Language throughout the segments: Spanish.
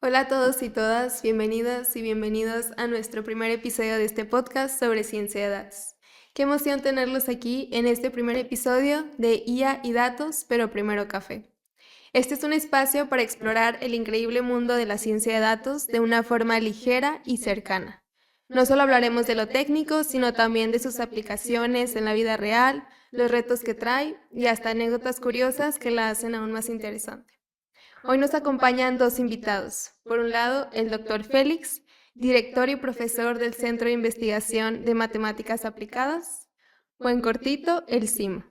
Hola a todos y todas, bienvenidas y bienvenidos a nuestro primer episodio de este podcast sobre ciencia de datos. Qué emoción tenerlos aquí en este primer episodio de IA y datos, pero primero café. Este es un espacio para explorar el increíble mundo de la ciencia de datos de una forma ligera y cercana. No solo hablaremos de lo técnico, sino también de sus aplicaciones en la vida real, los retos que trae y hasta anécdotas curiosas que la hacen aún más interesante. Hoy nos acompañan dos invitados. Por un lado, el doctor Félix, director y profesor del Centro de Investigación de Matemáticas Aplicadas, o en cortito, el CIM,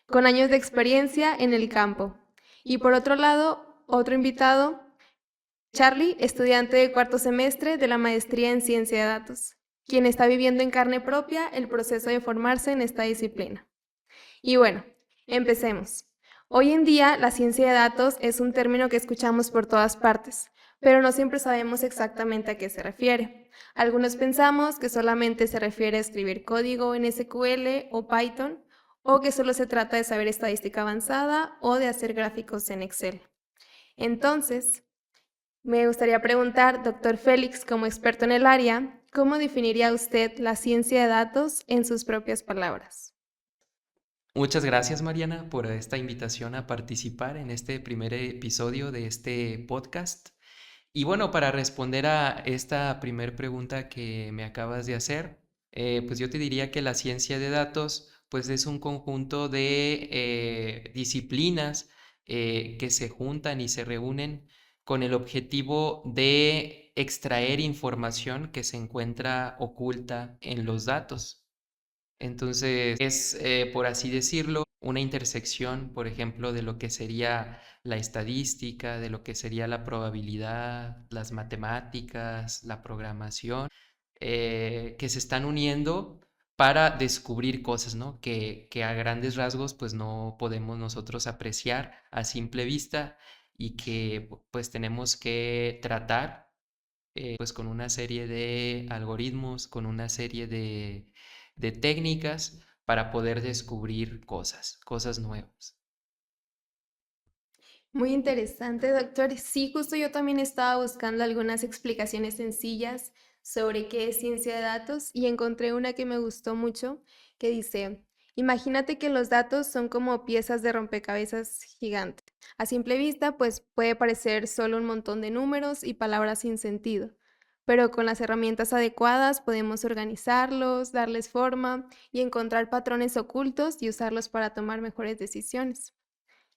con años de experiencia en el campo. Y por otro lado, otro invitado, Charlie, estudiante de cuarto semestre de la maestría en Ciencia de Datos, quien está viviendo en carne propia el proceso de formarse en esta disciplina. Y bueno, empecemos. Hoy en día, la ciencia de datos es un término que escuchamos por todas partes, pero no siempre sabemos exactamente a qué se refiere. Algunos pensamos que solamente se refiere a escribir código en SQL o Python, o que solo se trata de saber estadística avanzada o de hacer gráficos en Excel. Entonces, me gustaría preguntar, doctor Félix, como experto en el área, ¿cómo definiría usted la ciencia de datos en sus propias palabras? Muchas gracias, Mariana, por esta invitación a participar en este primer episodio de este podcast. Y bueno, para responder a esta primer pregunta que me acabas de hacer, pues yo te diría que la ciencia de datos, pues es un conjunto de disciplinas que se juntan y se reúnen con el objetivo de extraer información que se encuentra oculta en los datos. Entonces, es, por así decirlo, una intersección, por ejemplo, de lo que sería la estadística, de lo que sería la probabilidad, las matemáticas, la programación, que se están uniendo para descubrir cosas, ¿no? Que a grandes rasgos, pues no podemos nosotros apreciar a simple vista y que pues tenemos que tratar pues con una serie de algoritmos, con una serie de técnicas para poder descubrir cosas nuevas. Muy interesante, doctor. Sí, justo yo también estaba buscando algunas explicaciones sencillas sobre qué es ciencia de datos y encontré una que me gustó mucho que dice, imagínate que los datos son como piezas de rompecabezas gigantes. A simple vista, pues puede parecer solo un montón de números y palabras sin sentido, pero con las herramientas adecuadas podemos organizarlos, darles forma y encontrar patrones ocultos y usarlos para tomar mejores decisiones.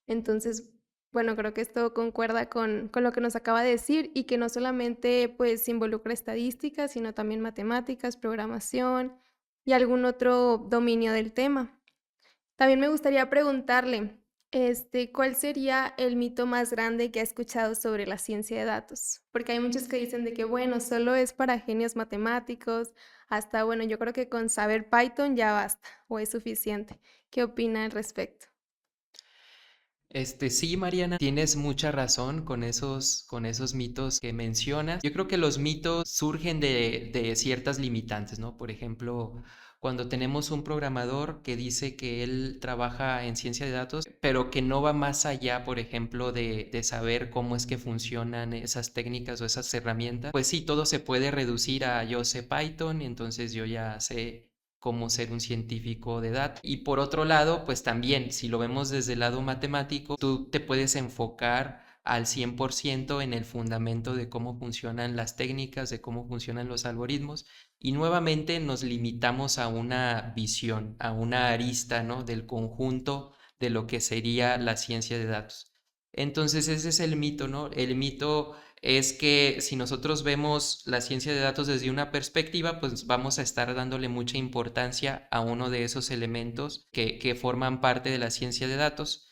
Entonces, bueno, creo que esto concuerda con lo que nos acaba de decir y que no solamente pues involucra estadísticas, sino también matemáticas, programación y algún otro dominio del tema. También me gustaría preguntarle, ¿cuál sería el mito más grande que ha escuchado sobre la ciencia de datos? Porque hay muchos que dicen de que, bueno, solo es para genios matemáticos, hasta, bueno, yo creo que con saber Python ya basta o es suficiente. ¿Qué opina al respecto? Sí, Mariana, tienes mucha razón con esos mitos que mencionas. Yo creo que los mitos surgen de ciertas limitantes, ¿no? Por ejemplo, cuando tenemos un programador que dice que él trabaja en ciencia de datos, pero que no va más allá, por ejemplo, de saber cómo es que funcionan esas técnicas o esas herramientas, pues sí, todo se puede reducir a yo sé Python, entonces yo ya sé cómo ser un científico de datos. Y por otro lado, pues también, si lo vemos desde el lado matemático, tú te puedes enfocar al 100% en el fundamento de cómo funcionan las técnicas, de cómo funcionan los algoritmos, y nuevamente nos limitamos a una visión, a una arista, ¿no? Del conjunto de lo que sería la ciencia de datos. Entonces ese es el mito, ¿no? El mito es que si nosotros vemos la ciencia de datos desde una perspectiva, pues vamos a estar dándole mucha importancia a uno de esos elementos que forman parte de la ciencia de datos.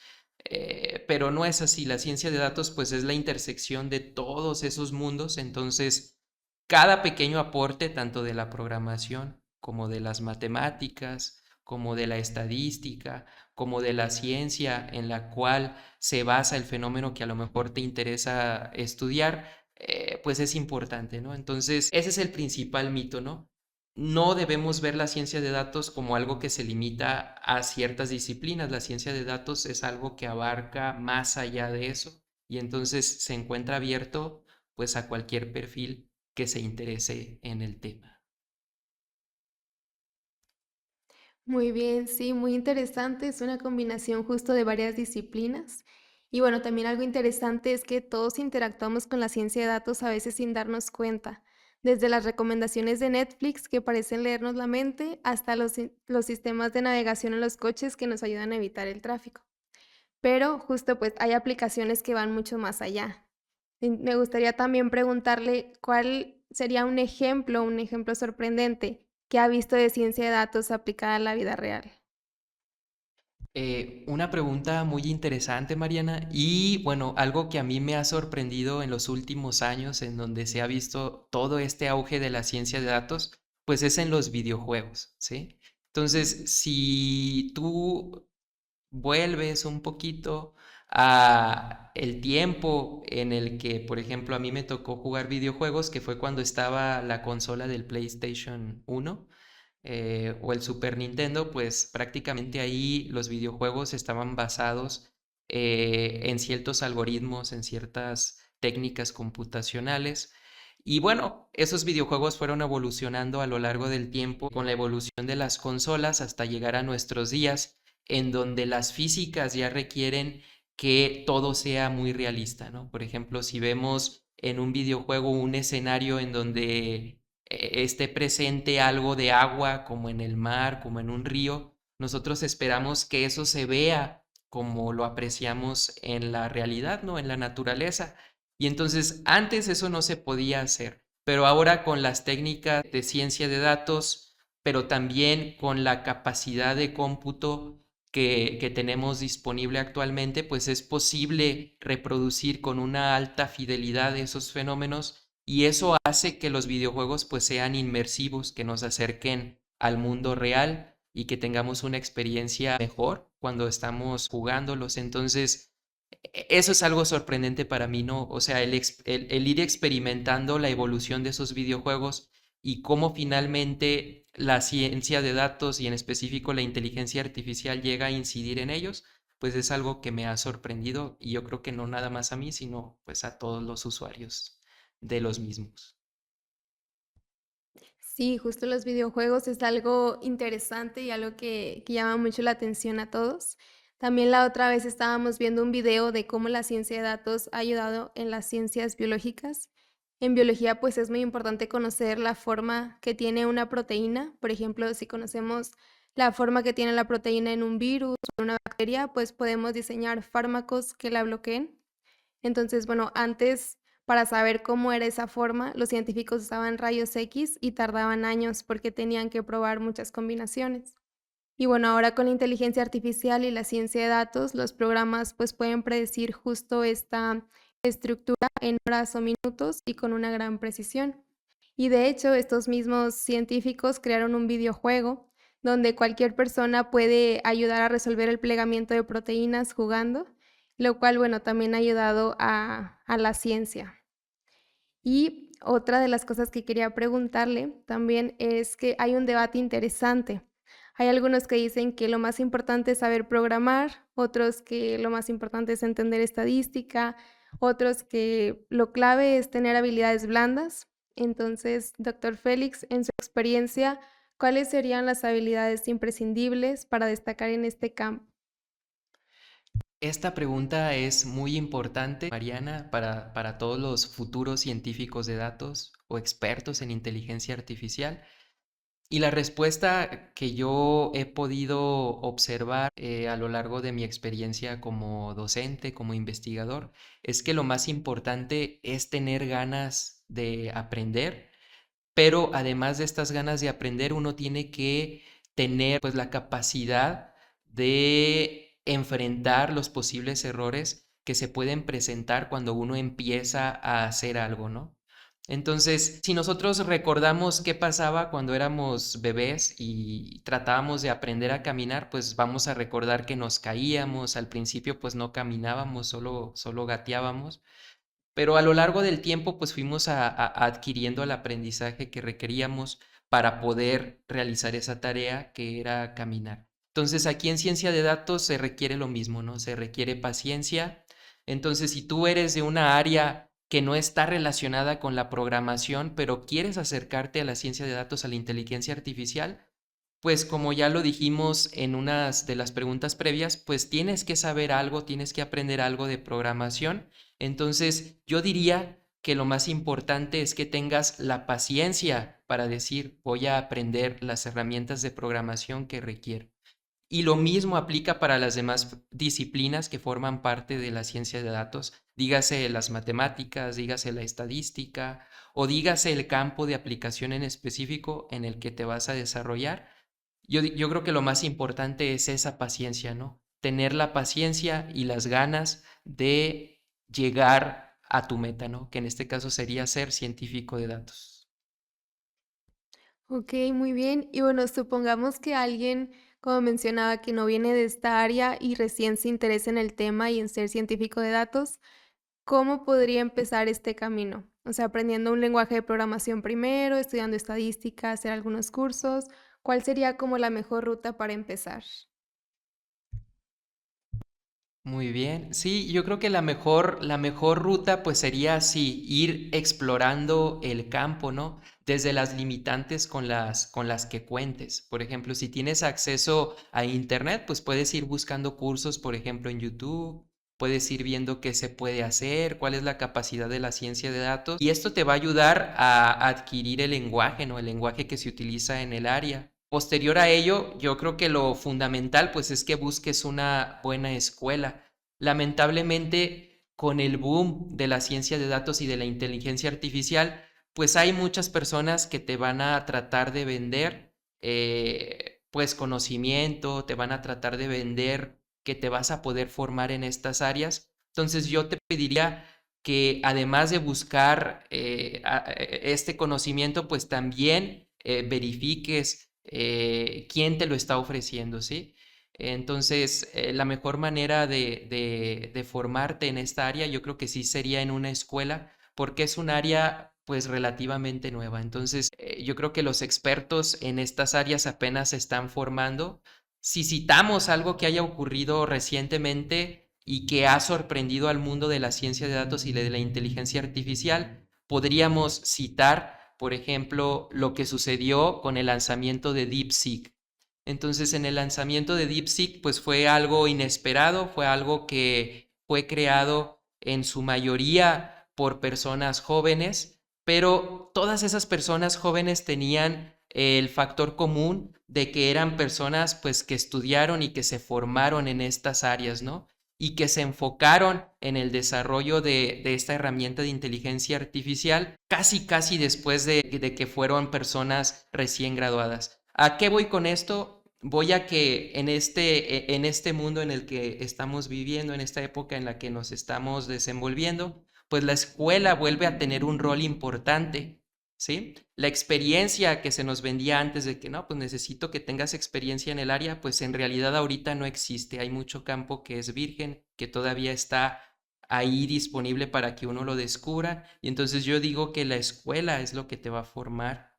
Pero no es así, la ciencia de datos pues es la intersección de todos esos mundos, entonces cada pequeño aporte, tanto de la programación como de las matemáticas, como de la estadística, como de la ciencia en la cual se basa el fenómeno que a lo mejor te interesa estudiar, pues es importante, ¿no? Entonces, ese es el principal mito, ¿no? No debemos ver la ciencia de datos como algo que se limita a ciertas disciplinas. La ciencia de datos es algo que abarca más allá de eso y entonces se encuentra abierto pues a cualquier perfil que se interese en el tema. Muy bien, sí, muy interesante. Es una combinación justo de varias disciplinas. Y bueno, también algo interesante es que todos interactuamos con la ciencia de datos a veces sin darnos cuenta, desde las recomendaciones de Netflix que parecen leernos la mente hasta los sistemas de navegación en los coches que nos ayudan a evitar el tráfico. Pero justo pues hay aplicaciones que van mucho más allá. Me gustaría también preguntarle cuál sería un ejemplo sorprendente que ha visto de ciencia de datos aplicada a la vida real. Una pregunta muy interesante, Mariana, y bueno, algo que a mí me ha sorprendido en los últimos años, en donde se ha visto todo este auge de la ciencia de datos, pues es en los videojuegos, ¿sí? Entonces, si tú vuelves un poquito a el tiempo en el que, por ejemplo, a mí me tocó jugar videojuegos, que fue cuando estaba la consola del PlayStation 1 o el Super Nintendo, pues prácticamente ahí los videojuegos estaban basados en ciertos algoritmos, en ciertas técnicas computacionales. Y bueno, esos videojuegos fueron evolucionando a lo largo del tiempo con la evolución de las consolas hasta llegar a nuestros días, en donde las físicas ya requieren que todo sea muy realista, ¿no? Por ejemplo, si vemos en un videojuego un escenario en donde esté presente algo de agua, como en el mar, como en un río, nosotros esperamos que eso se vea como lo apreciamos en la realidad, ¿no? En la naturaleza. Y entonces antes eso no se podía hacer, pero ahora con las técnicas de ciencia de datos, pero también con la capacidad de cómputo que tenemos disponible actualmente, pues es posible reproducir con una alta fidelidad esos fenómenos y eso hace que los videojuegos pues sean inmersivos, que nos acerquen al mundo real y que tengamos una experiencia mejor cuando estamos jugándolos. Entonces, eso es algo sorprendente para mí, ¿no? O sea, el ir experimentando la evolución de esos videojuegos y cómo finalmente la ciencia de datos y en específico la inteligencia artificial llega a incidir en ellos, pues es algo que me ha sorprendido y yo creo que no nada más a mí, sino pues a todos los usuarios de los mismos. Sí, justo los videojuegos es algo interesante y algo que llama mucho la atención a todos. También la otra vez estábamos viendo un video de cómo la ciencia de datos ha ayudado en las ciencias biológicas. En biología, pues es muy importante conocer la forma que tiene una proteína. Por ejemplo, si conocemos la forma que tiene la proteína en un virus o en una bacteria, pues podemos diseñar fármacos que la bloqueen. Entonces, bueno, antes, para saber cómo era esa forma, los científicos usaban rayos X y tardaban años porque tenían que probar muchas combinaciones. Y bueno, ahora con la inteligencia artificial y la ciencia de datos, los programas pues pueden predecir justo esta estructura en horas o minutos y con una gran precisión. Y de hecho, estos mismos científicos crearon un videojuego donde cualquier persona puede ayudar a resolver el plegamiento de proteínas jugando, lo cual, bueno, también ha ayudado a la ciencia. Y otra de las cosas que quería preguntarle también es que hay un debate interesante. Hay algunos que dicen que lo más importante es saber programar, otros que lo más importante es entender estadística, otros que lo clave es tener habilidades blandas. Entonces, doctor Félix, en su experiencia, ¿cuáles serían las habilidades imprescindibles para destacar en este campo? Esta pregunta es muy importante, Mariana, para todos los futuros científicos de datos o expertos en inteligencia artificial. Y la respuesta que yo he podido observar a lo largo de mi experiencia como docente, como investigador, es que lo más importante es tener ganas de aprender, pero además de estas ganas de aprender, uno tiene que tener pues la capacidad de enfrentar los posibles errores que se pueden presentar cuando uno empieza a hacer algo, ¿no? Entonces, si nosotros recordamos qué pasaba cuando éramos bebés y tratábamos de aprender a caminar, pues vamos a recordar que nos caíamos, al principio pues no caminábamos, solo gateábamos, pero a lo largo del tiempo pues fuimos adquiriendo el aprendizaje que requeríamos para poder realizar esa tarea que era caminar. Entonces, aquí en ciencia de datos se requiere lo mismo, ¿no? Se requiere paciencia. Entonces, si tú eres de una área que no está relacionada con la programación, pero quieres acercarte a la ciencia de datos, a la inteligencia artificial, pues como ya lo dijimos en unas de las preguntas previas, pues tienes que saber algo, tienes que aprender algo de programación. Entonces, yo diría que lo más importante es que tengas la paciencia para decir, voy a aprender las herramientas de programación que requiero. Y lo mismo aplica para las demás disciplinas que forman parte de la ciencia de datos, dígase las matemáticas, dígase la estadística o dígase el campo de aplicación en específico en el que te vas a desarrollar. Yo creo que lo más importante es esa paciencia, ¿no? Tener la paciencia y las ganas de llegar a tu meta, ¿no? Que en este caso sería ser científico de datos. Ok, muy bien. Y bueno, supongamos que alguien, como mencionaba, que no viene de esta área y recién se interesa en el tema y en ser científico de datos, ¿cómo podría empezar este camino? O sea, aprendiendo un lenguaje de programación primero, estudiando estadística, hacer algunos cursos. ¿Cuál sería como la mejor ruta para empezar? Muy bien. Sí, yo creo que la mejor ruta pues sería así, ir explorando el campo, ¿no? Desde las limitantes con las que cuentes. Por ejemplo, si tienes acceso a internet, pues puedes ir buscando cursos, por ejemplo, en YouTube, puedes ir viendo qué se puede hacer, cuál es la capacidad de la ciencia de datos, y esto te va a ayudar a adquirir el lenguaje, ¿no? El lenguaje que se utiliza en el área. Posterior a ello, yo creo que lo fundamental pues es que busques una buena escuela. Lamentablemente, con el boom de la ciencia de datos y de la inteligencia artificial, pues hay muchas personas que te van a tratar de vender pues conocimiento, te van a tratar de vender que te vas a poder formar en estas áreas. Entonces yo te pediría que además de buscar este conocimiento, pues también verifiques quién te lo está ofreciendo, ¿sí? Entonces, la mejor manera de formarte en esta área, yo creo que sí sería en una escuela, porque es un área pues relativamente nueva. Entonces, yo creo que los expertos en estas áreas apenas se están formando. Si citamos algo que haya ocurrido recientemente y que ha sorprendido al mundo de la ciencia de datos y de la inteligencia artificial, podríamos citar, por ejemplo, lo que sucedió con el lanzamiento de DeepSeek. Entonces, en el lanzamiento de DeepSeek, pues fue algo inesperado, fue algo que fue creado en su mayoría por personas jóvenes, pero todas esas personas jóvenes tenían el factor común de que eran personas pues que estudiaron y que se formaron en estas áreas, ¿no? Y que se enfocaron en el desarrollo de esta herramienta de inteligencia artificial casi después de que fueron personas recién graduadas. ¿A qué voy con esto? Voy a que en este mundo en el que estamos viviendo, en esta época en la que nos estamos desenvolviendo, pues la escuela vuelve a tener un rol importante, ¿sí? La experiencia que se nos vendía antes de que no, pues necesito que tengas experiencia en el área, pues en realidad ahorita no existe. Hay mucho campo que es virgen, que todavía está ahí disponible para que uno lo descubra. Y entonces yo digo que la escuela es lo que te va a formar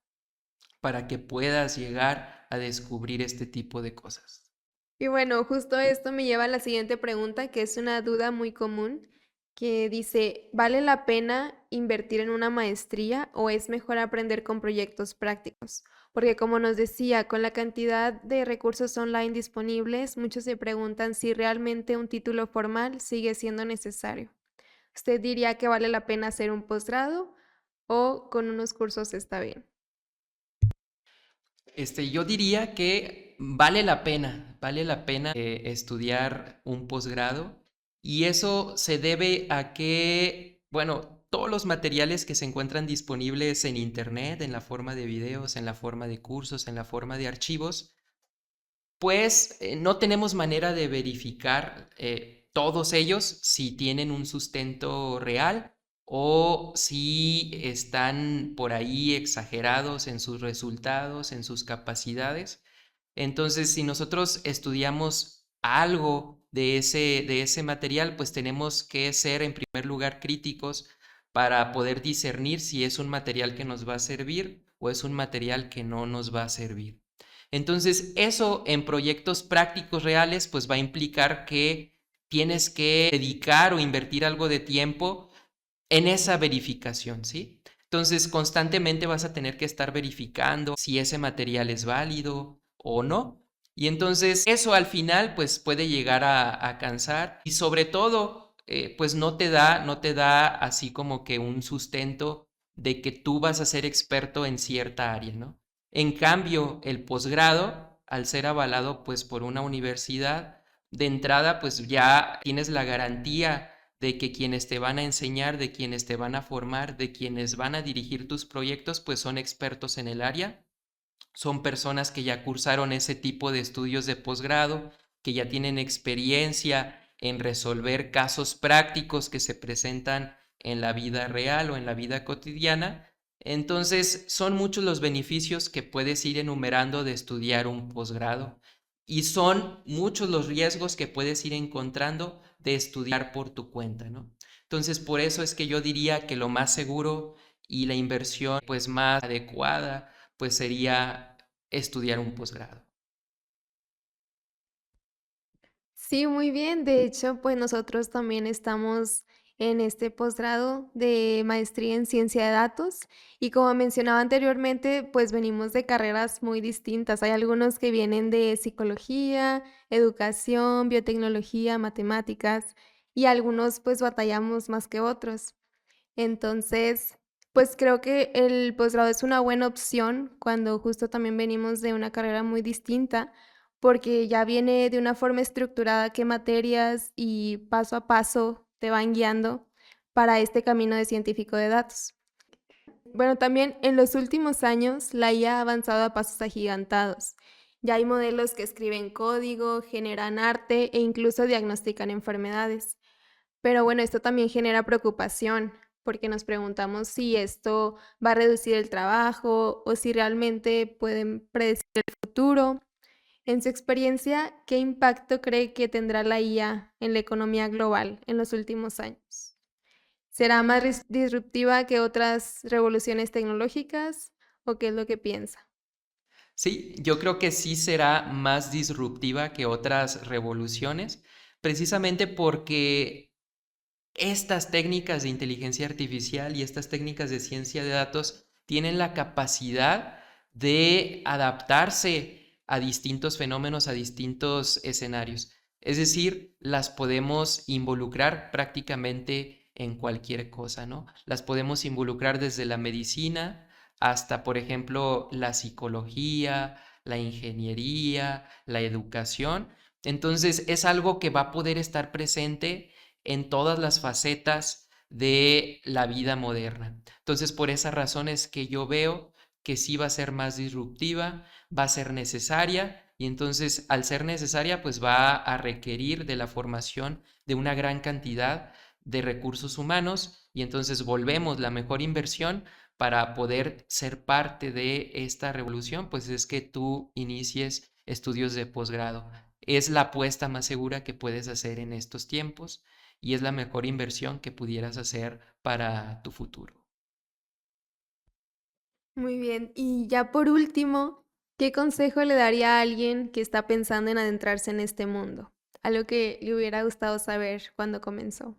para que puedas llegar a descubrir este tipo de cosas. Y bueno, justo esto me lleva a la siguiente pregunta, que es una duda muy común, que dice, ¿vale la pena invertir en una maestría o es mejor aprender con proyectos prácticos? Porque como nos decía, con la cantidad de recursos online disponibles, muchos se preguntan si realmente un título formal sigue siendo necesario. ¿Usted diría que vale la pena hacer un posgrado o con unos cursos está bien? Yo diría que vale la pena estudiar un posgrado y eso se debe a que, bueno, todos los materiales que se encuentran disponibles en internet, en la forma de videos, en la forma de cursos, en la forma de archivos, pues no tenemos manera de verificar todos ellos si tienen un sustento real o si están por ahí exagerados en sus resultados, en sus capacidades. Entonces, si nosotros estudiamos algo de ese material, pues tenemos que ser en primer lugar críticos para poder discernir si es un material que nos va a servir o es un material que no nos va a servir. Entonces, eso en proyectos prácticos reales, pues va a implicar que tienes que dedicar o invertir algo de tiempo en esa verificación, ¿sí? Entonces, constantemente vas a tener que estar verificando si ese material es válido o no. Y entonces eso al final pues puede llegar a cansar y sobre todo pues no te da así como que un sustento de que tú vas a ser experto en cierta área, ¿no? En cambio, el posgrado, al ser avalado pues por una universidad, de entrada pues ya tienes la garantía de que quienes te van a enseñar, de quienes te van a formar, de quienes van a dirigir tus proyectos, pues son expertos en el área, son personas que ya cursaron ese tipo de estudios de posgrado, que ya tienen experiencia en resolver casos prácticos que se presentan en la vida real o en la vida cotidiana. Entonces, son muchos los beneficios que puedes ir enumerando de estudiar un posgrado y son muchos los riesgos que puedes ir encontrando de estudiar por tu cuenta, ¿no? Entonces, por eso es que yo diría que lo más seguro y la inversión pues más adecuada pues sería estudiar un posgrado. Sí, muy bien. De hecho, pues nosotros también estamos en este posgrado de maestría en ciencia de datos y como mencionaba anteriormente, pues venimos de carreras muy distintas. Hay algunos que vienen de psicología, educación, biotecnología, matemáticas y algunos pues batallamos más que otros. Entonces, pues creo que el posgrado es una buena opción cuando justo también venimos de una carrera muy distinta, porque ya viene de una forma estructurada qué materias y paso a paso te van guiando para este camino de científico de datos. Bueno, también en los últimos años la IA ha avanzado a pasos agigantados. Ya hay modelos que escriben código, generan arte e incluso diagnostican enfermedades. Pero bueno, esto también genera preocupación, porque nos preguntamos si esto va a reducir el trabajo o si realmente pueden predecir el futuro. En su experiencia, ¿qué impacto cree que tendrá la IA en la economía global en los últimos años? ¿Será más disruptiva que otras revoluciones tecnológicas o qué es lo que piensa? Sí, yo creo que sí será más disruptiva que otras revoluciones, precisamente porque estas técnicas de inteligencia artificial y estas técnicas de ciencia de datos tienen la capacidad de adaptarse a distintos fenómenos, a distintos escenarios. Es decir, las podemos involucrar prácticamente en cualquier cosa, ¿no? Las podemos involucrar desde la medicina hasta, por ejemplo, la psicología, la ingeniería, la educación. Entonces, es algo que va a poder estar presente en todas las facetas de la vida moderna. Entonces, por esa razón es que yo veo que sí va a ser más disruptiva, va a ser necesaria y entonces al ser necesaria pues va a requerir de la formación de una gran cantidad de recursos humanos y entonces volvemos la mejor inversión para poder ser parte de esta revolución, pues es que tú inicies estudios de posgrado. Es la apuesta más segura que puedes hacer en estos tiempos y es la mejor inversión que pudieras hacer para tu futuro. Muy bien. Y ya por último, ¿qué consejo le daría a alguien que está pensando en adentrarse en este mundo? Algo que le hubiera gustado saber cuando comenzó.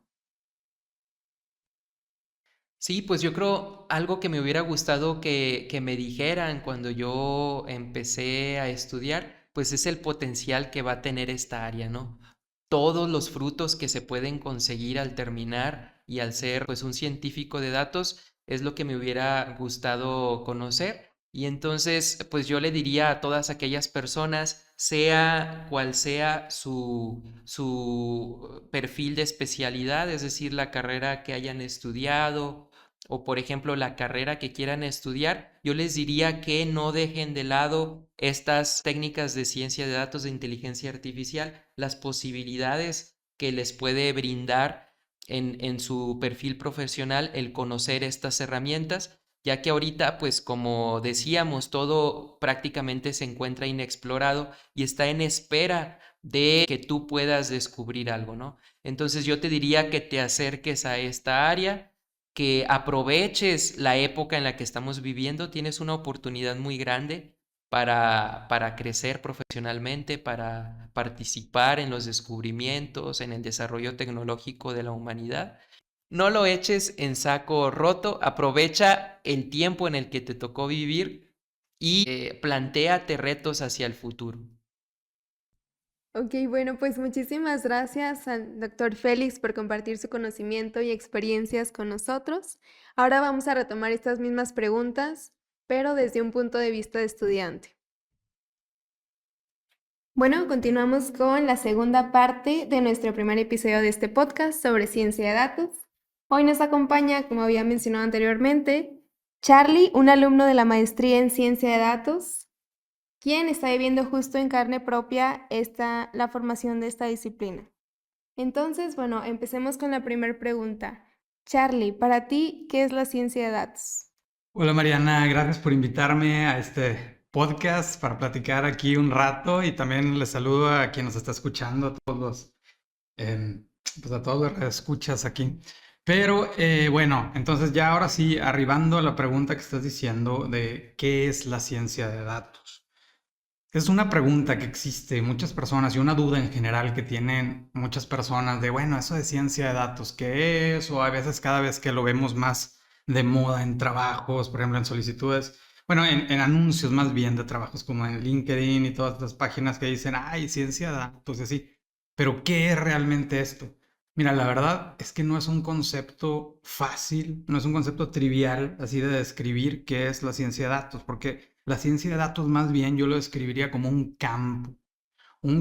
Sí, pues yo creo algo que me hubiera gustado que me dijeran cuando yo empecé a estudiar, pues es el potencial que va a tener esta área, ¿no? Todos los frutos que se pueden conseguir al terminar y al ser pues un científico de datos es lo que me hubiera gustado conocer. Y entonces, pues yo le diría a todas aquellas personas, sea cual sea su perfil de especialidad, es decir, la carrera que hayan estudiado o por ejemplo la carrera que quieran estudiar, yo les diría que no dejen de lado estas técnicas de ciencia de datos de inteligencia artificial, las posibilidades que les puede brindar en su perfil profesional el conocer estas herramientas, ya que ahorita, pues como decíamos, todo prácticamente se encuentra inexplorado y está en espera de que tú puedas descubrir algo, ¿no? Entonces yo te diría que te acerques a esta área, que aproveches la época en la que estamos viviendo, tienes una oportunidad muy grande para crecer profesionalmente, para participar en los descubrimientos, en el desarrollo tecnológico de la humanidad. no lo eches en saco roto, aprovecha el tiempo en el que te tocó vivir y plantéate retos hacia el futuro. Ok, bueno, pues muchísimas gracias al doctor Félix por compartir su conocimiento y experiencias con nosotros. Ahora vamos a retomar estas mismas preguntas, pero desde un punto de vista de estudiante. Bueno, continuamos con la segunda parte de nuestro primer episodio de este podcast sobre ciencia de datos. Hoy nos acompaña, como había mencionado anteriormente, Charlie, un alumno de la maestría en ciencia de datos, quien está viviendo justo en carne propia la formación de esta disciplina. Entonces, bueno, empecemos con la primera pregunta. Charlie, para ti, ¿qué es la ciencia de datos? Hola Mariana, gracias por invitarme a este podcast para platicar aquí un rato y también les saludo a quien nos está escuchando, a todos pues a todos los que escuchas aquí. Pero bueno, entonces ya ahora sí, arribando a la pregunta que estás diciendo de qué es la ciencia de datos. Es una pregunta que existe muchas personas y una duda en general que tienen muchas personas de, bueno, eso de ciencia de datos, ¿qué es? O a veces cada vez que lo vemos más de moda en trabajos, por ejemplo, en solicitudes, bueno, en anuncios más bien de trabajos como en LinkedIn y todas estas páginas que dicen, ay, ciencia de datos, y así. Pero, ¿qué es realmente esto? Mira, la verdad es que no es un concepto fácil, no es un concepto trivial así de describir qué es la ciencia de datos, porque la ciencia de datos más bien yo lo describiría como un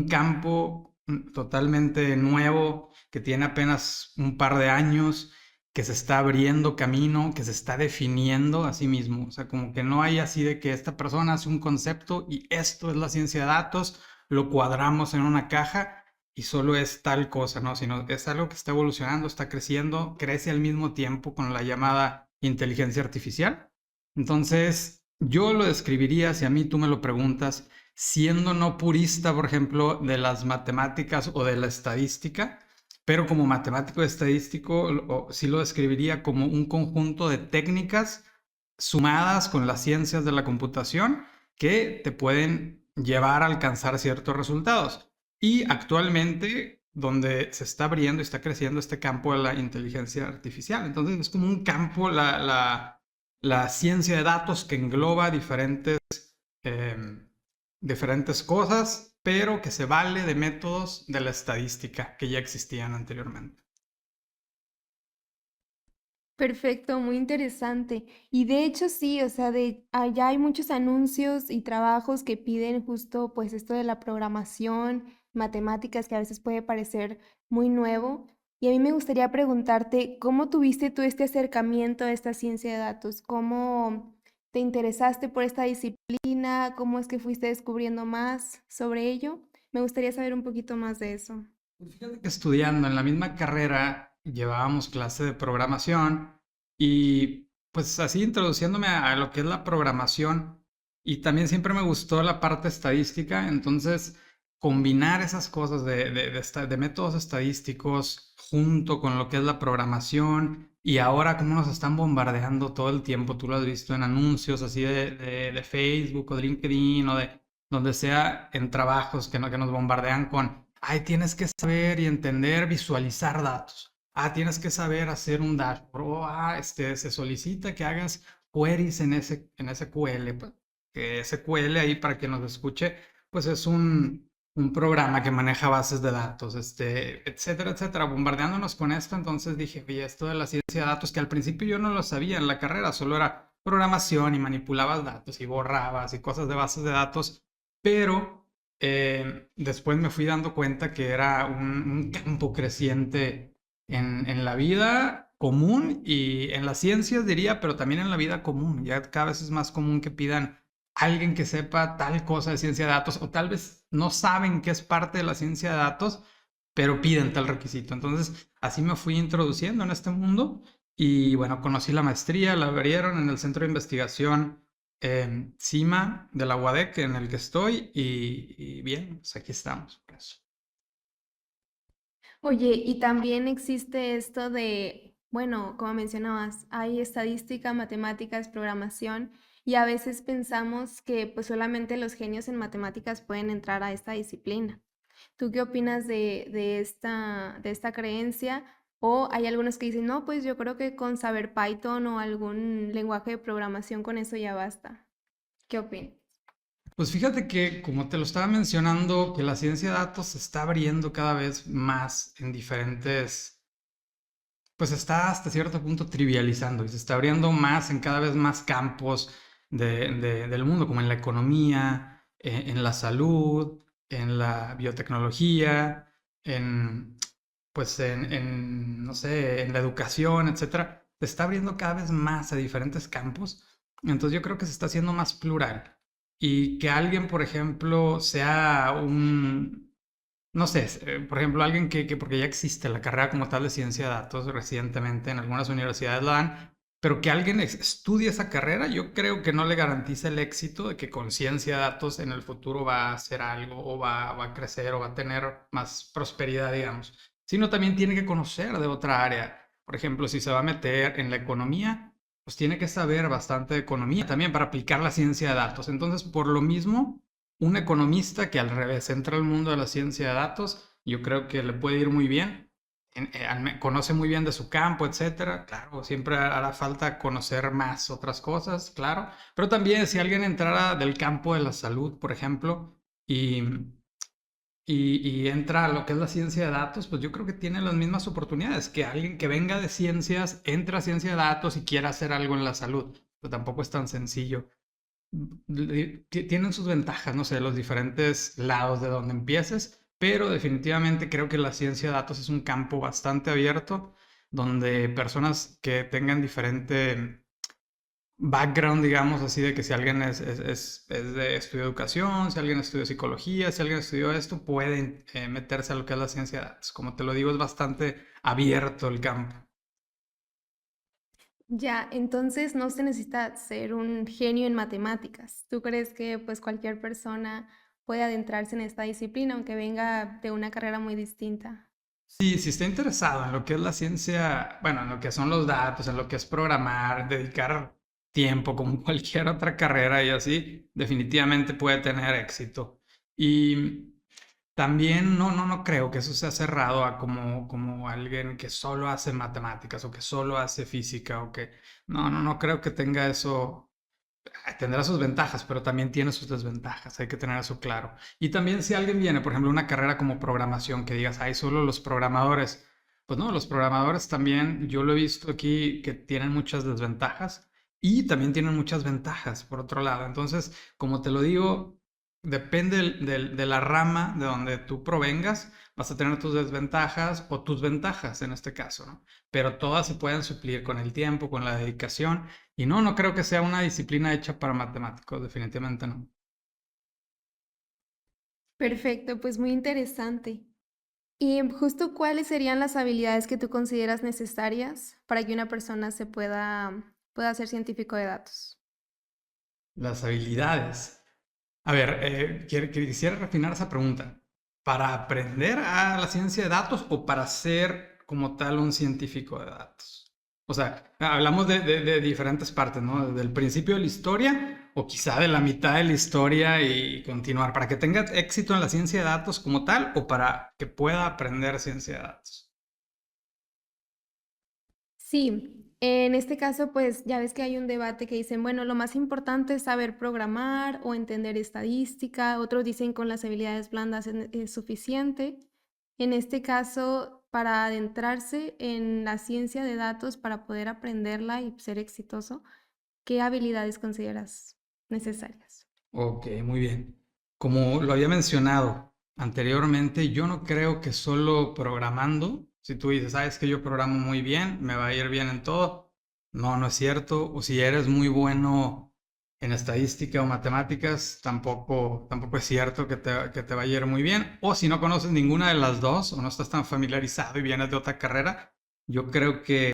campo totalmente nuevo que tiene apenas un par de años, que se está abriendo camino, que se está definiendo a sí mismo. O sea, como que no hay así de que esta persona hace un concepto y esto es la ciencia de datos, lo cuadramos en una caja y solo es tal cosa, ¿no? Sino es algo que está evolucionando, está creciendo, crece al mismo tiempo con la llamada inteligencia artificial. Entonces, yo lo describiría, si a mí tú me lo preguntas, siendo no purista, por ejemplo, de las matemáticas o de la estadística, pero como matemático estadístico sí lo describiría como un conjunto de técnicas sumadas con las ciencias de la computación que te pueden llevar a alcanzar ciertos resultados. Y actualmente, donde se está abriendo y está creciendo este campo de la inteligencia artificial. Entonces, es como un campo, la ciencia de datos que engloba diferentes cosas, pero que se vale de métodos de la estadística que ya existían anteriormente. Perfecto, muy interesante. Y de hecho sí, o sea, allá hay muchos anuncios y trabajos que piden justo pues esto de la programación, matemáticas, que a veces puede parecer muy nuevo. Y a mí me gustaría preguntarte, ¿cómo tuviste tú este acercamiento a esta ciencia de datos? ¿Cómo te interesaste por esta disciplina? ¿Cómo es que fuiste descubriendo más sobre ello? Me gustaría saber un poquito más de eso. Pues fíjate que estudiando en la misma carrera llevábamos clase de programación y pues así introduciéndome a lo que es la programación y también siempre me gustó la parte estadística, entonces combinar esas cosas de métodos estadísticos junto con lo que es la programación y ahora cómo nos están bombardeando todo el tiempo, tú lo has visto en anuncios así de Facebook o de LinkedIn o de donde sea en trabajos que nos bombardean con ay, tienes que saber y entender, visualizar datos. Ah, tienes que saber hacer un dashboard. O, se solicita que hagas queries en SQL. Pues, que SQL ahí para quien nos escuche, pues es un programa que maneja bases de datos, etcétera, etcétera, bombardeándonos con esto. Entonces dije, oye, esto de la ciencia de datos, que al principio yo no lo sabía en la carrera, solo era programación y manipulabas datos y borrabas y cosas de bases de datos, pero después me fui dando cuenta que era un campo creciente en la vida común y en las ciencias diría, pero también en la vida común. Ya cada vez es más común que pidan alguien que sepa tal cosa de ciencia de datos o tal vez no saben que es parte de la ciencia de datos, pero piden tal requisito. Entonces, así me fui introduciendo en este mundo y bueno, conocí la maestría, la abrieron en el Centro de Investigación CIMA de la UADEC en el que estoy y bien, pues aquí estamos. Por eso. Oye, y también existe esto de, bueno, como mencionabas, hay estadística, matemáticas, programación, y a veces pensamos que pues solamente los genios en matemáticas pueden entrar a esta disciplina. ¿Tú qué opinas de esta creencia? O hay algunos que dicen, no, pues yo creo que con saber Python o algún lenguaje de programación con eso ya basta. ¿Qué opinas? Pues fíjate que, como te lo estaba mencionando, que la ciencia de datos se está abriendo cada vez más en diferentes, pues está hasta cierto punto trivializando y se está abriendo más en cada vez más campos del mundo, como en la economía, en la salud, en la biotecnología, en, pues no sé, en la educación, etcétera. Se está abriendo cada vez más a diferentes campos. Entonces yo creo que se está haciendo más plural. Y que alguien, por ejemplo, sea no sé, por ejemplo, alguien porque ya existe la carrera como tal de ciencia de datos recientemente, en algunas universidades la dan, pero que alguien estudie esa carrera, yo creo que no le garantiza el éxito de que con ciencia de datos en el futuro va a hacer algo o va a crecer o va a tener más prosperidad, digamos, sino también tiene que conocer de otra área. Por ejemplo, si se va a meter en la economía, pues tiene que saber bastante de economía también para aplicar la ciencia de datos. Entonces, por lo mismo, un economista que al revés entra al mundo de la ciencia de datos, yo creo que le puede ir muy bien, conoce muy bien de su campo, etcétera. Claro, siempre hará falta conocer más otras cosas, claro, pero también si alguien entrara del campo de la salud, por ejemplo, y, y entra a lo que es la ciencia de datos, pues yo creo que tiene las mismas oportunidades que alguien que venga de ciencias, entra a ciencia de datos y quiera hacer algo en la salud. Pero tampoco es tan sencillo. Tienen sus ventajas, no sé, los diferentes lados de donde empieces, pero definitivamente creo que la ciencia de datos es un campo bastante abierto donde personas que tengan diferente background, digamos así, de que si alguien es de estudio educación, si alguien estudió psicología, si alguien estudió esto, pueden meterse a lo que es la ciencia de datos. Como te lo digo, es bastante abierto el campo. Ya, entonces no se necesita ser un genio en matemáticas. ¿Tú crees que pues cualquier persona puede adentrarse en esta disciplina, aunque venga de una carrera muy distinta? Sí, si está interesado en lo que es la ciencia, bueno, en lo que son los datos, en lo que es programar, dedicar tiempo como cualquier otra carrera y así, definitivamente puede tener éxito. Y también no creo que eso sea cerrado a como alguien que solo hace matemáticas o que solo hace física o que no creo que tenga eso. Tendrá sus ventajas, pero también tiene sus desventajas, hay que tener eso claro. Y también si alguien viene, por ejemplo, una carrera como programación, que digas, hay solo los programadores, pues no, los programadores también, yo lo he visto aquí que tienen muchas desventajas y también tienen muchas ventajas, por otro lado. Entonces, como te lo digo, depende de la rama de donde tú provengas, vas a tener tus desventajas o tus ventajas en este caso, ¿no? Pero todas se pueden suplir con el tiempo, con la dedicación. Y no creo que sea una disciplina hecha para matemáticos, definitivamente no. Perfecto, pues muy interesante. ¿Y justo cuáles serían las habilidades que tú consideras necesarias para que una persona pueda ser científico de datos? Las habilidades. A ver, quisiera refinar esa pregunta. ¿Para aprender a la ciencia de datos o para ser como tal un científico de datos? O sea, hablamos de diferentes partes, ¿no? Desde el principio de la historia o quizá de la mitad de la historia y continuar. ¿Para que tenga éxito en la ciencia de datos como tal o para que pueda aprender ciencia de datos? Sí, en este caso, pues ya ves que hay un debate que dicen, bueno, lo más importante es saber programar o entender estadística, otros dicen con las habilidades blandas es suficiente. En este caso, para adentrarse en la ciencia de datos, para poder aprenderla y ser exitoso, ¿qué habilidades consideras necesarias? Ok, muy bien. Como lo había mencionado anteriormente, yo no creo que solo programando, si tú dices, sabes que yo programo muy bien, me va a ir bien en todo, no es cierto. O si eres muy bueno en estadística o matemáticas, tampoco es cierto que te va a ir muy bien. O si no conoces ninguna de las dos o no estás tan familiarizado y vienes de otra carrera, yo creo que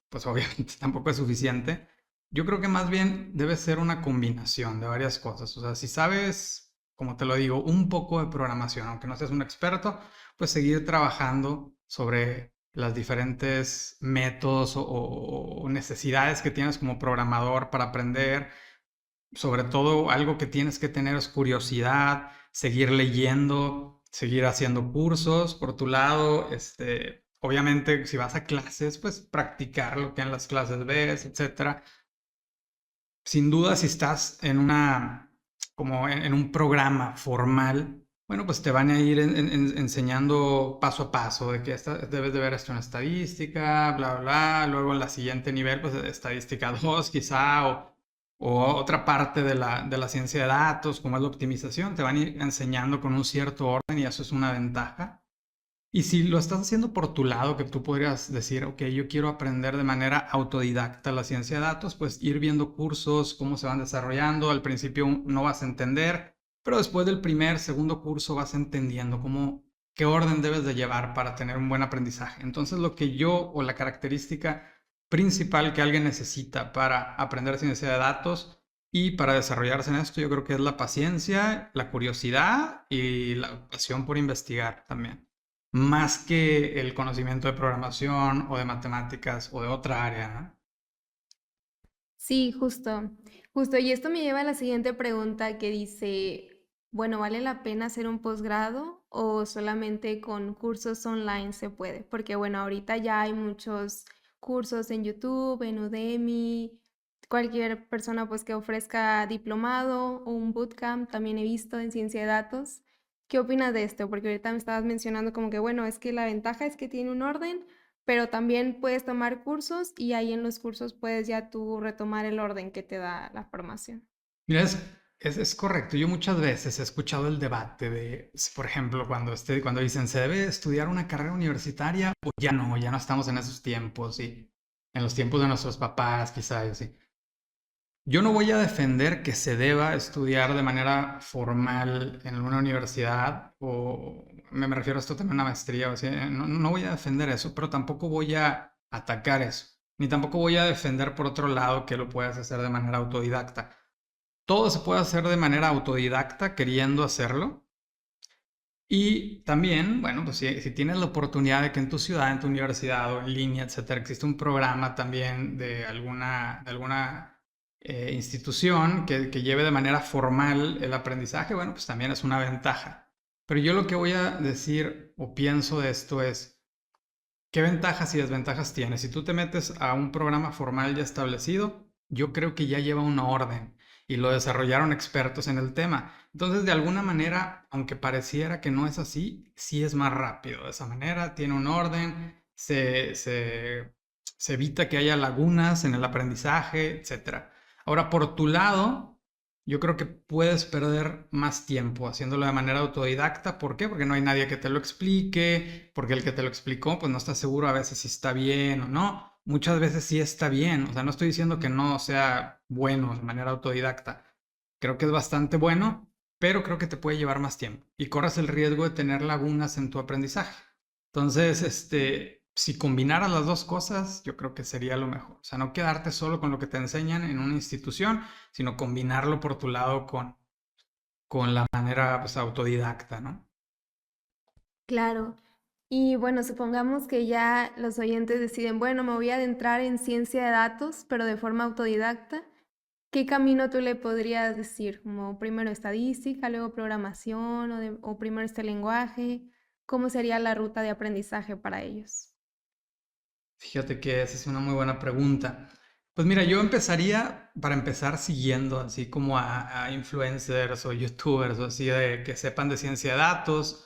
pues obviamente tampoco es suficiente. Yo creo que más bien debe ser una combinación de varias cosas. O sea, si sabes, como te lo digo, un poco de programación, aunque no seas un experto, pues seguir trabajando sobre las diferentes métodos o necesidades que tienes como programador para aprender. Sobre todo, algo que tienes que tener es curiosidad, seguir leyendo, seguir haciendo cursos por tu lado, obviamente, si vas a clases, pues practicar lo que en las clases ves, etcétera. Sin duda, si estás en como en un programa formal, bueno, pues te van a ir enseñando paso a paso de que debes de ver esto en estadística, bla, bla, bla. Luego en la siguiente nivel, pues estadística 2 quizá, o otra parte de la ciencia de datos, como es la optimización, te van a ir enseñando con un cierto orden y eso es una ventaja. Y si lo estás haciendo por tu lado, que tú podrías decir, ok, yo quiero aprender de manera autodidacta la ciencia de datos, pues ir viendo cursos, cómo se van desarrollando. Al principio no vas a entender, pero después del primer, segundo curso vas entendiendo qué orden debes de llevar para tener un buen aprendizaje. Entonces, lo que yo o la característica principal que alguien necesita para aprender ciencia de datos y para desarrollarse en esto, yo creo que es la paciencia, la curiosidad y la pasión por investigar también más que el conocimiento de programación o de matemáticas o de otra área, ¿no? Sí, justo, justo. Y esto me lleva a la siguiente pregunta que dice, bueno, ¿vale la pena hacer un posgrado o solamente con cursos online se puede? Porque bueno, ahorita ya hay muchos cursos en YouTube, en Udemy, cualquier persona pues que ofrezca diplomado o un bootcamp, también he visto en ciencia de datos. ¿Qué opinas de esto? Porque ahorita me estabas mencionando como que bueno, es que la ventaja es que tiene un orden, pero también puedes tomar cursos y ahí en los cursos puedes ya tú retomar el orden que te da la formación. Mira, es correcto. Yo muchas veces he escuchado el debate de, por ejemplo, cuando dicen, ¿se debe estudiar una carrera universitaria o ya no estamos en esos tiempos y en los tiempos de nuestros papás, quizás, y así. Yo no voy a defender que se deba estudiar de manera formal en una universidad o me refiero a esto también a una maestría o así. No voy a defender eso, pero tampoco voy a atacar eso. Ni tampoco voy a defender por otro lado que lo puedas hacer de manera autodidacta. Todo se puede hacer de manera autodidacta queriendo hacerlo. Y también, bueno, pues si tienes la oportunidad de que en tu ciudad, en tu universidad o en línea, etcétera, existe un programa también de alguna institución que lleve de manera formal el aprendizaje, bueno, pues también es una ventaja. Pero yo lo que voy a decir o pienso de esto es, ¿qué ventajas y desventajas tiene? Si tú te metes a un programa formal ya establecido, yo creo que ya lleva una orden y lo desarrollaron expertos en el tema. Entonces, de alguna manera, aunque pareciera que no es así, sí es más rápido. De esa manera, tiene un orden, se evita que haya lagunas en el aprendizaje, etc. Ahora, por tu lado, yo creo que puedes perder más tiempo haciéndolo de manera autodidacta. ¿Por qué? Porque no hay nadie que te lo explique, porque el que te lo explicó, pues no está seguro a veces si está bien o no. Muchas veces sí está bien, o sea, no estoy diciendo que no sea bueno de manera autodidacta. Creo que es bastante bueno, pero creo que te puede llevar más tiempo y corres el riesgo de tener lagunas en tu aprendizaje. Entonces, si combinaras las dos cosas, yo creo que sería lo mejor. O sea, no quedarte solo con lo que te enseñan en una institución, sino combinarlo por tu lado con la manera pues, autodidacta, ¿no? Claro. Y bueno, supongamos que ya los oyentes deciden, bueno, me voy a adentrar en ciencia de datos, pero de forma autodidacta. ¿Qué camino tú le podrías decir? Como primero estadística, luego programación o primero este lenguaje. ¿Cómo sería la ruta de aprendizaje para ellos? Fíjate que esa es una muy buena pregunta. Pues mira, yo empezaría, para empezar, siguiendo así como a influencers o youtubers o así de que sepan de ciencia de datos,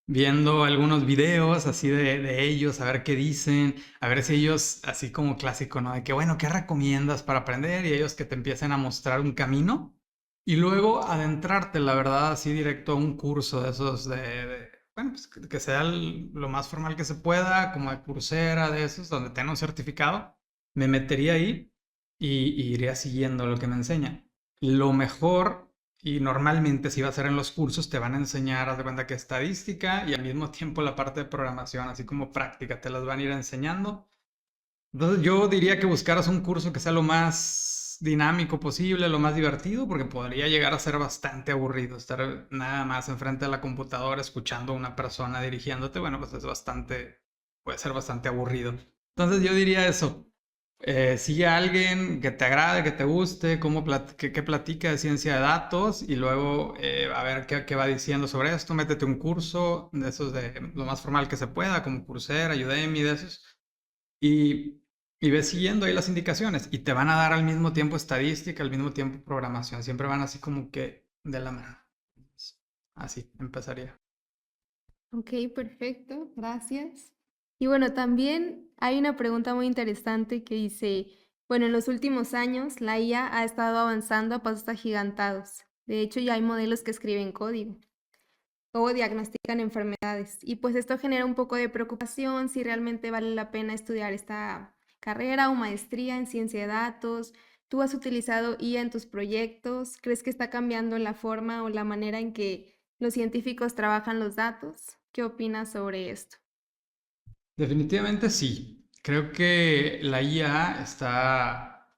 viendo algunos videos así de ellos, a ver qué dicen, a ver si ellos, así como clásico, ¿no? De que, bueno, ¿qué recomiendas para aprender? Y ellos que te empiecen a mostrar un camino y luego adentrarte, la verdad, así directo a un curso de esos bueno, pues que sea lo más formal que se pueda, como de Coursera, de esos, donde tenga un certificado, me metería ahí y iría siguiendo lo que me enseñan. Lo mejor y normalmente si va a ser en los cursos te van a enseñar, haz de cuenta que estadística y al mismo tiempo la parte de programación, así como práctica, te las van a ir enseñando. Entonces yo diría que buscaras un curso que sea lo más dinámico posible, lo más divertido, porque podría llegar a ser bastante aburrido estar nada más enfrente de la computadora escuchando a una persona dirigiéndote. Bueno, pues puede ser bastante aburrido. Entonces yo diría eso. Sigue a alguien que te agrade, que te guste, qué platica de ciencia de datos y luego a ver qué va diciendo sobre esto. Métete un curso de esos de lo más formal que se pueda, como Coursera, Udemy, de esos. Y, y ves siguiendo ahí las indicaciones y te van a dar al mismo tiempo estadística, al mismo tiempo programación. Siempre van así como que de la mano. Así empezaría. Ok, perfecto, gracias. Y bueno, también hay una pregunta muy interesante que dice, bueno, en los últimos años la IA ha estado avanzando a pasos agigantados. De hecho, ya hay modelos que escriben código o diagnostican enfermedades. Y pues esto genera un poco de preocupación si realmente vale la pena estudiar esta carrera o maestría en ciencia de datos. ¿Tú has utilizado IA en tus proyectos? ¿Crees que está cambiando la forma o la manera en que los científicos trabajan los datos? ¿Qué opinas sobre esto? Definitivamente sí. Creo que la IA está,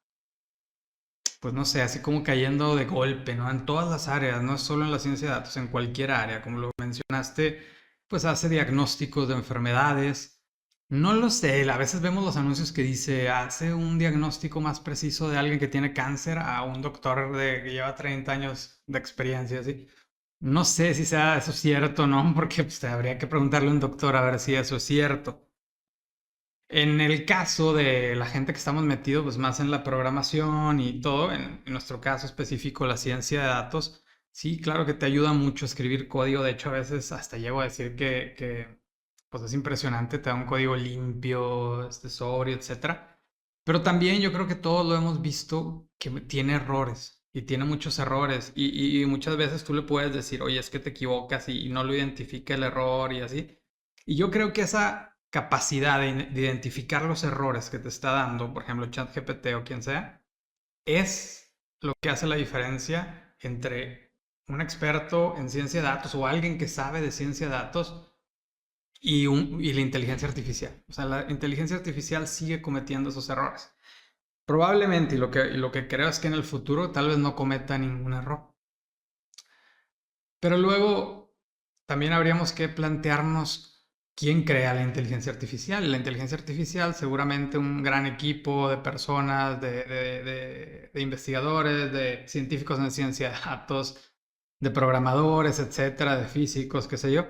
pues no sé, así como cayendo de golpe, ¿no? En todas las áreas, no solo en la ciencia de datos, en cualquier área, como lo mencionaste, pues hace diagnósticos de enfermedades. No lo sé, a veces vemos los anuncios que dice, hace un diagnóstico más preciso de alguien que tiene cáncer a un doctor que lleva 30 años de experiencia, así. No sé si sea eso cierto o no, porque pues, habría que preguntarle a un doctor a ver si eso es cierto. En el caso de la gente que estamos metidos pues más en la programación y todo, en nuestro caso específico la ciencia de datos, sí, claro que te ayuda mucho a escribir código. De hecho, a veces hasta llego a decir que pues es impresionante, te da un código limpio, sobrio, etcétera. Pero también yo creo que todos lo hemos visto que tiene errores y tiene muchos errores y muchas veces tú le puedes decir, oye, es que te equivocas y no lo identifica el error y así. Y yo creo que esa capacidad de identificar los errores que te está dando, por ejemplo, ChatGPT o quien sea, es lo que hace la diferencia entre un experto en ciencia de datos o alguien que sabe de ciencia de datos y la inteligencia artificial. O sea, la inteligencia artificial sigue cometiendo esos errores. Probablemente, y lo que creo es que en el futuro tal vez no cometa ningún error. Pero luego también habríamos que plantearnos quién crea la inteligencia artificial. La inteligencia artificial, seguramente un gran equipo de personas, de investigadores, de científicos en ciencia de datos, de programadores, etcétera, de físicos, qué sé yo,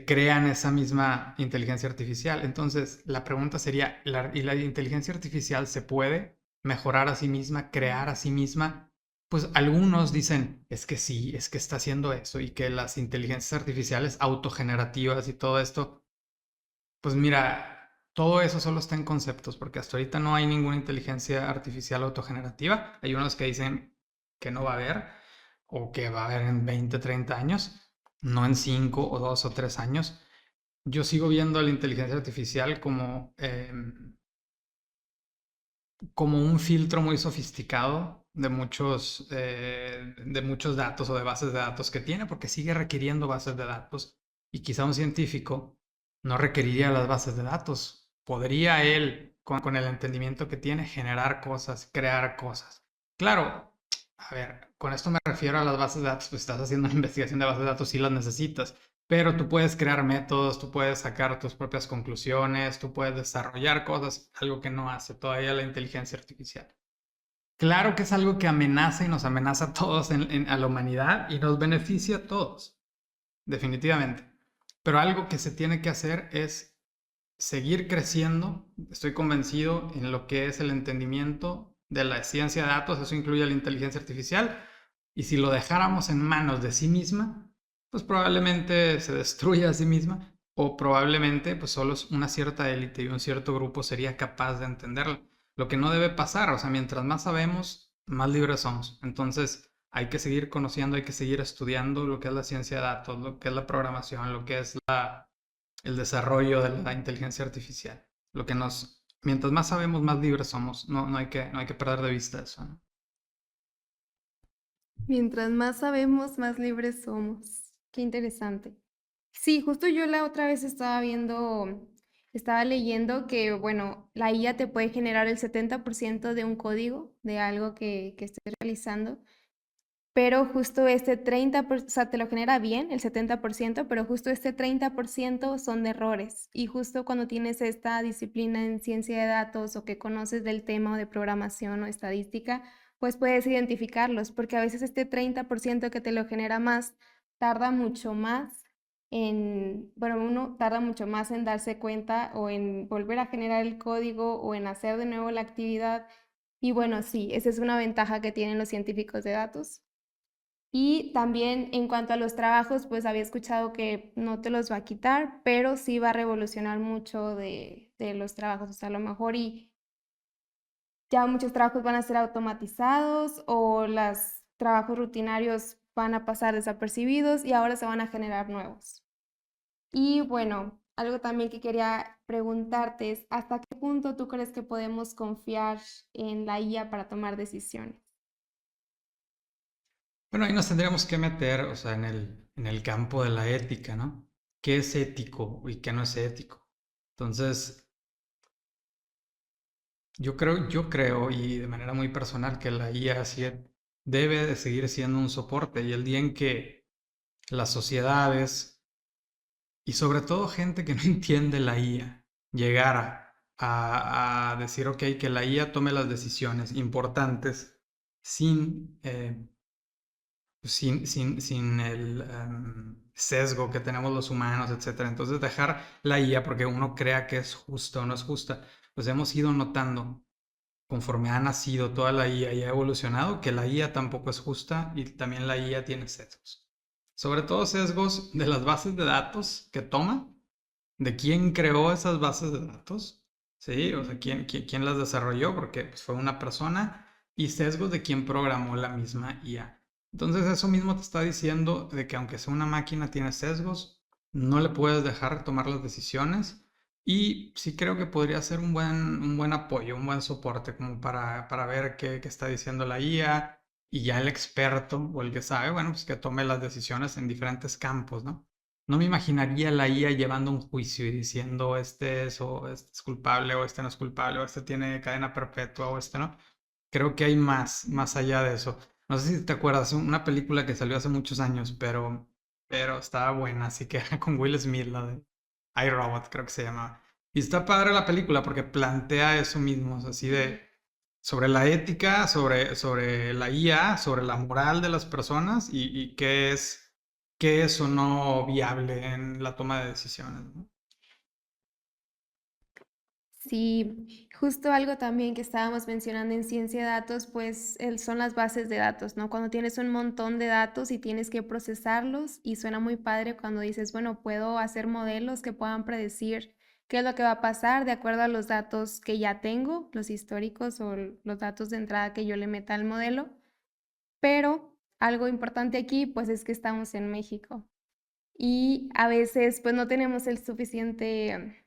crean esa misma inteligencia artificial. Entonces, la pregunta sería, ¿y la inteligencia artificial se puede mejorar a sí misma, crear a sí misma? Pues algunos dicen, es que sí, es que está haciendo eso y que las inteligencias artificiales autogenerativas y todo esto, pues mira, todo eso solo está en conceptos, porque hasta ahorita no hay ninguna inteligencia artificial autogenerativa. Hay unos que dicen que no va a haber o que va a haber en 20, 30 años, no en 5 o 2 o 3 años. Yo sigo viendo a la inteligencia artificial como un filtro muy sofisticado de muchos datos o de bases de datos que tiene, porque sigue requiriendo bases de datos y quizá un científico no requeriría las bases de datos. Podría él, con el entendimiento que tiene, generar cosas, crear cosas. Claro, a ver, con esto me refiero a las bases de datos, pues estás haciendo una investigación de bases de datos, sí las necesitas, pero tú puedes crear métodos, tú puedes sacar tus propias conclusiones, tú puedes desarrollar cosas, algo que no hace todavía la inteligencia artificial. Claro que es algo que amenaza y nos amenaza a todos a la humanidad y nos beneficia a todos, definitivamente. Pero algo que se tiene que hacer es seguir creciendo. Estoy convencido en lo que es el entendimiento de la ciencia de datos, eso incluye la inteligencia artificial, y si lo dejáramos en manos de sí misma, pues probablemente se destruya a sí misma o probablemente pues solo una cierta élite y un cierto grupo sería capaz de entenderlo. Lo que no debe pasar, o sea, mientras más sabemos, más libres somos. Entonces hay que seguir conociendo, hay que seguir estudiando lo que es la ciencia de datos, lo que es la programación, lo que es el desarrollo de la inteligencia artificial. Mientras más sabemos, más libres somos. No, no hay que perder de vista eso, ¿no? Mientras más sabemos, más libres somos. Qué interesante. Sí, justo yo la otra vez estaba leyendo que, bueno, la IA te puede generar el 70% de un código de algo que estés realizando. pero justo este 30%, o sea, te lo genera bien, el 70%, pero justo este 30% son de errores. Y justo cuando tienes esta disciplina en ciencia de datos o que conoces del tema o de programación o estadística, pues puedes identificarlos, porque a veces este 30% que te lo genera más tarda mucho más uno tarda mucho más en darse cuenta o en volver a generar el código o en hacer de nuevo la actividad. Y bueno, sí, esa es una ventaja que tienen los científicos de datos. Y también en cuanto a los trabajos, pues había escuchado que no te los va a quitar, pero sí va a revolucionar mucho de los trabajos. O sea, a lo mejor y ya muchos trabajos van a ser automatizados o los trabajos rutinarios van a pasar desapercibidos y ahora se van a generar nuevos. Y bueno, algo también que quería preguntarte es, ¿hasta qué punto tú crees que podemos confiar en la IA para tomar decisiones? Bueno, ahí nos tendríamos que meter, o sea, en el campo de la ética, ¿no? ¿Qué es ético y qué no es ético? Entonces, yo creo, y de manera muy personal, que la IA debe de seguir siendo un soporte. Y el día en que las sociedades, y sobre todo gente que no entiende la IA, llegara a decir, ok, que la IA tome las decisiones importantes sin, sin el sesgo que tenemos los humanos, etcétera. Entonces dejar la IA porque uno crea que es justa o no es justa, pues hemos ido notando conforme ha nacido toda la IA y ha evolucionado que la IA tampoco es justa y también la IA tiene sesgos. Sobre todo sesgos de las bases de datos que toma, de quién creó esas bases de datos, ¿sí? O sea, quién las desarrolló, porque pues, fue una persona, y sesgos de quién programó la misma IA. Entonces eso mismo te está diciendo de que aunque sea una máquina tiene sesgos, no le puedes dejar tomar las decisiones y sí creo que podría ser un buen apoyo, un buen soporte como para ver qué está diciendo la IA y ya el experto o el que sabe, bueno, pues que tome las decisiones en diferentes campos, ¿no? No me imaginaría la IA llevando un juicio y diciendo este es culpable o este no es culpable o este tiene cadena perpetua o este no. Creo que hay más allá de eso. No sé si te acuerdas, una película que salió hace muchos años, pero estaba buena, así que era con Will Smith, la de iRobot, creo que se llamaba. Y está padre la película porque plantea eso mismo, así de sobre la ética, sobre la IA, sobre la moral de las personas y qué es o no viable en la toma de decisiones, ¿no? Sí, justo algo también que estábamos mencionando en ciencia de datos, pues son las bases de datos, ¿no? Cuando tienes un montón de datos y tienes que procesarlos y suena muy padre cuando dices, bueno, puedo hacer modelos que puedan predecir qué es lo que va a pasar de acuerdo a los datos que ya tengo, los históricos o los datos de entrada que yo le meta al modelo. Pero algo importante aquí, pues es que estamos en México y a veces pues no tenemos el suficiente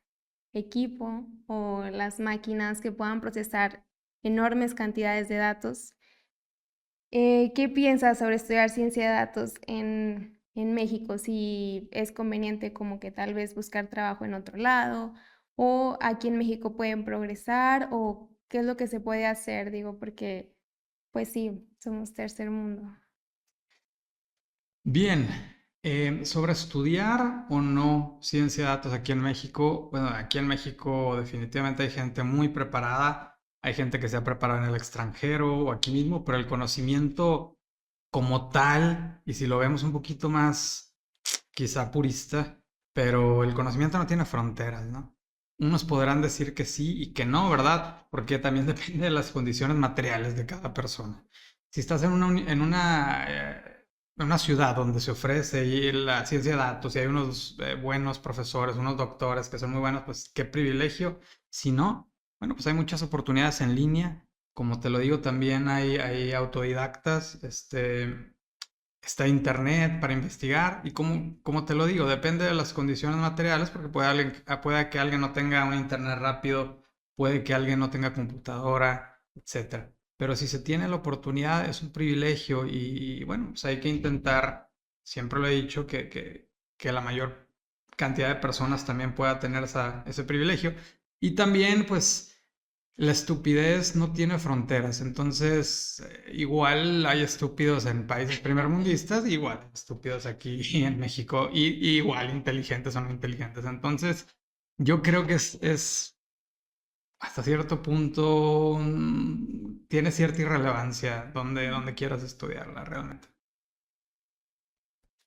equipo o las máquinas que puedan procesar enormes cantidades de datos. ¿Qué piensas sobre estudiar ciencia de datos en México? Si es conveniente como que tal vez buscar trabajo en otro lado o aquí en México pueden progresar o qué es lo que se puede hacer, digo, porque pues sí, somos tercer mundo. Bien, sobre estudiar o no ciencia de datos aquí en México, bueno, aquí en México definitivamente hay gente muy preparada, hay gente que se ha preparado en el extranjero o aquí mismo, pero el conocimiento como tal, y si lo vemos un poquito más quizá purista, pero el conocimiento no tiene fronteras, ¿no? Unos podrán decir que sí y que no, ¿verdad? Porque también depende de las condiciones materiales de cada persona. Si estás en una ciudad donde se ofrece y la ciencia de datos y hay unos buenos profesores, unos doctores que son muy buenos, pues qué privilegio. Si no, bueno, pues hay muchas oportunidades en línea. Como te lo digo, también hay autodidactas, está internet para investigar y como te lo digo, depende de las condiciones materiales porque puede que alguien no tenga un internet rápido, puede que alguien no tenga computadora, etcétera. Pero si se tiene la oportunidad es un privilegio y bueno, pues hay que intentar, siempre lo he dicho, que la mayor cantidad de personas también pueda tener ese privilegio. Y también pues la estupidez no tiene fronteras. Entonces, igual hay estúpidos en países primermundistas, igual hay estúpidos aquí en México, y igual inteligentes o no inteligentes. Entonces, yo creo que es hasta cierto punto, tiene cierta irrelevancia donde quieras estudiarla realmente.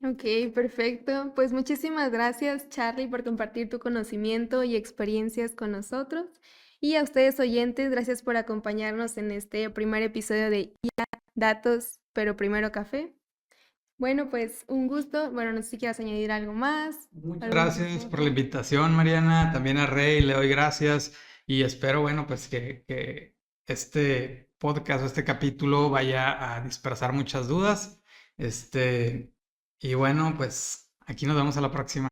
Ok, perfecto. Pues muchísimas gracias, Charlie, por compartir tu conocimiento y experiencias con nosotros. Y a ustedes oyentes, gracias por acompañarnos en este primer episodio de IA, Datos, pero primero café. Bueno, pues un gusto. Bueno, no sé si quieras añadir algo más. Muchas ¿Alguna gracias cosa? por la invitación, Mariana. También a Rey le doy gracias y espero, bueno, pues que este podcast o este capítulo vaya a dispersar muchas dudas. Y bueno, pues aquí nos vemos a la próxima.